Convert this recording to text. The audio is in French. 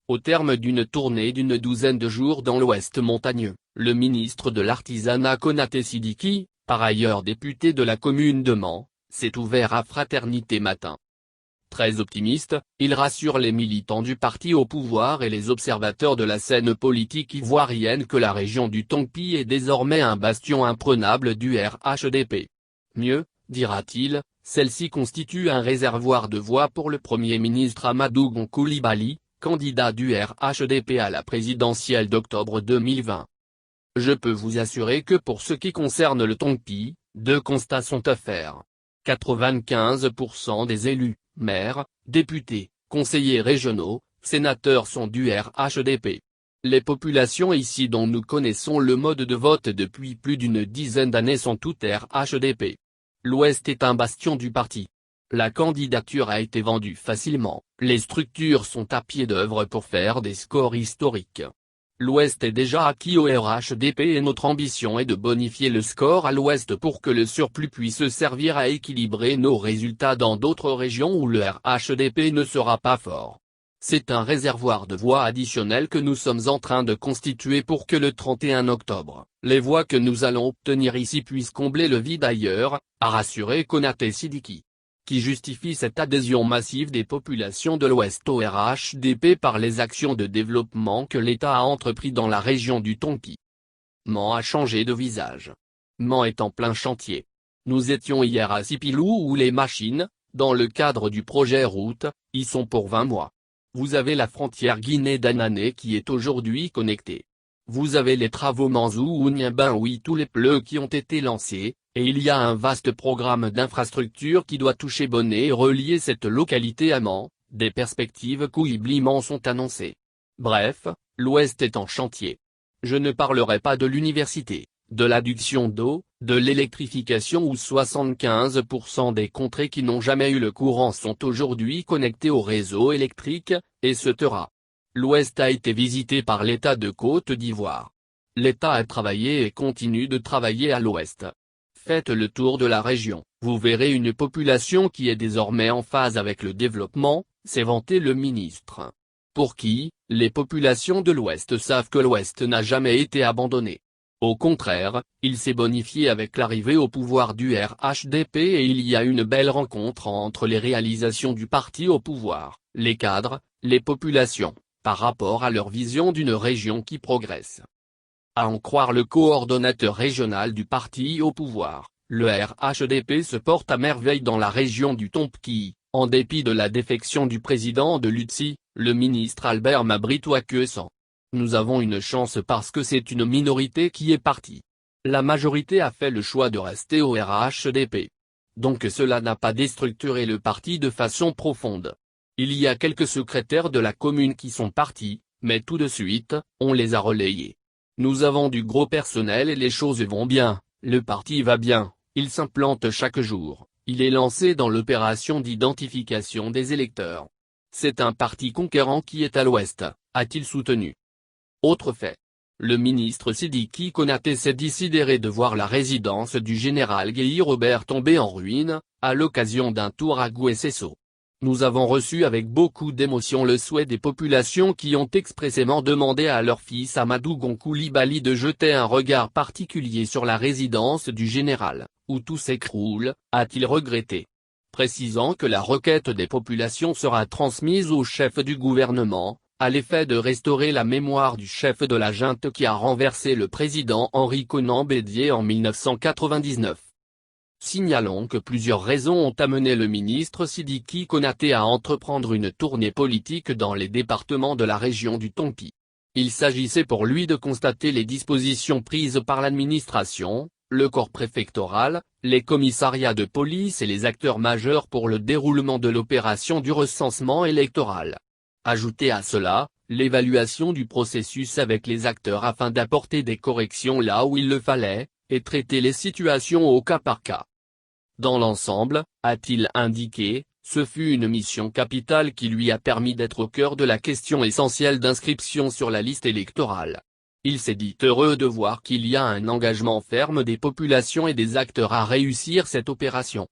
Au terme d'une tournée d'une douzaine de jours dans l'Ouest montagneux, le ministre de l'Artisanat Konaté Siddiqui, par ailleurs député de la commune de Mans, s'est ouvert à Fraternité Matin. Très optimiste, il rassure les militants du parti au pouvoir et les observateurs de la scène politique ivoirienne que la région du Tonki est désormais un bastion imprenable du RHDP. Mieux, dira-t-il, celle-ci constitue un réservoir de voix pour le Premier ministre Amadou Gon Coulibaly, candidat du RHDP à la présidentielle d'octobre 2020. Je peux vous assurer que pour ce qui concerne le Tonki, deux constats sont à faire. 95% des élus, maires, députés, conseillers régionaux, sénateurs sont du RHDP. Les populations ici dont nous connaissons le mode de vote depuis plus d'une dizaine d'années sont toutes RHDP. L'Ouest est un bastion du parti. La candidature a été vendue facilement, les structures sont à pied d'œuvre pour faire des scores historiques. L'Ouest est déjà acquis au RHDP et notre ambition est de bonifier le score à l'Ouest pour que le surplus puisse servir à équilibrer nos résultats dans d'autres régions où le RHDP ne sera pas fort. C'est un réservoir de voix additionnel que nous sommes en train de constituer pour que le 31 octobre, les voix que nous allons obtenir ici puissent combler le vide ailleurs, a rassuré Konaté Siddiqui, qui justifie cette adhésion massive des populations de l'Ouest au RHDP par les actions de développement que l'État a entrepris dans la région du Tonki. Mans a changé de visage. Mans est en plein chantier. Nous étions hier à Sipilou où les machines, dans le cadre du projet route, y sont pour 20 mois. Vous avez la frontière Guinée-Danané qui est aujourd'hui connectée. Vous avez les travaux Manzou ou Niambin tous les pleux qui ont été lancés, et il y a un vaste programme d'infrastructure qui doit toucher Boné et relier cette localité à Mans, des perspectives Kouibli-Mans sont annoncées. Bref, l'Ouest est en chantier. Je ne parlerai pas de l'université, de l'adduction d'eau, de l'électrification où 75% des contrées qui n'ont jamais eu le courant sont aujourd'hui connectées au réseau électrique, etc. L'Ouest a été visité par l'État de Côte d'Ivoire. L'État a travaillé et continue de travailler à l'Ouest. Faites le tour de la région, vous verrez une population qui est désormais en phase avec le développement, s'est vanté le ministre. Pour qui, les populations de l'Ouest savent que l'Ouest n'a jamais été abandonné. Au contraire, il s'est bonifié avec l'arrivée au pouvoir du RHDP et il y a une belle rencontre entre les réalisations du parti au pouvoir, les cadres, les populations, par rapport à leur vision d'une région qui progresse. À en croire le coordonnateur régional du parti au pouvoir, le RHDP se porte à merveille dans la région du Tonki, en dépit de la défection du président de l'UTSI, le ministre Albert Mabritois-Kesan. Nous avons une chance parce que c'est une minorité qui est partie. La majorité a fait le choix de rester au RHDP. Donc cela n'a pas déstructuré le parti de façon profonde. Il y a quelques secrétaires de la commune qui sont partis, mais tout de suite, on les a relayés. Nous avons du gros personnel et les choses vont bien, le parti va bien, il s'implante chaque jour, il est lancé dans l'opération d'identification des électeurs. C'est un parti conquérant qui est à l'Ouest, a-t-il soutenu. Autre fait. Le ministre Siddiqui Konaté s'est décidé de voir la résidence du général Guéhi Robert tomber en ruine, à l'occasion d'un tour à Guessesso. Nous avons reçu avec beaucoup d'émotion le souhait des populations qui ont expressément demandé à leur fils Amadou Gon Coulibaly de jeter un regard particulier sur la résidence du général, où tout s'écroule, a-t-il regretté. Précisant que la requête des populations sera transmise au chef du gouvernement, à l'effet de restaurer la mémoire du chef de la junte qui a renversé le président Henri Konan Bédié en 1999. Signalons que plusieurs raisons ont amené le ministre Siddiqui Konaté à entreprendre une tournée politique dans les départements de la région du Tonki. Il s'agissait pour lui de constater les dispositions prises par l'administration, le corps préfectoral, les commissariats de police et les acteurs majeurs pour le déroulement de l'opération du recensement électoral. Ajoutez à cela, l'évaluation du processus avec les acteurs afin d'apporter des corrections là où il le fallait, et traiter les situations au cas par cas. Dans l'ensemble, a-t-il indiqué, ce fut une mission capitale qui lui a permis d'être au cœur de la question essentielle d'inscription sur la liste électorale. Il s'est dit heureux de voir qu'il y a un engagement ferme des populations et des acteurs à réussir cette opération.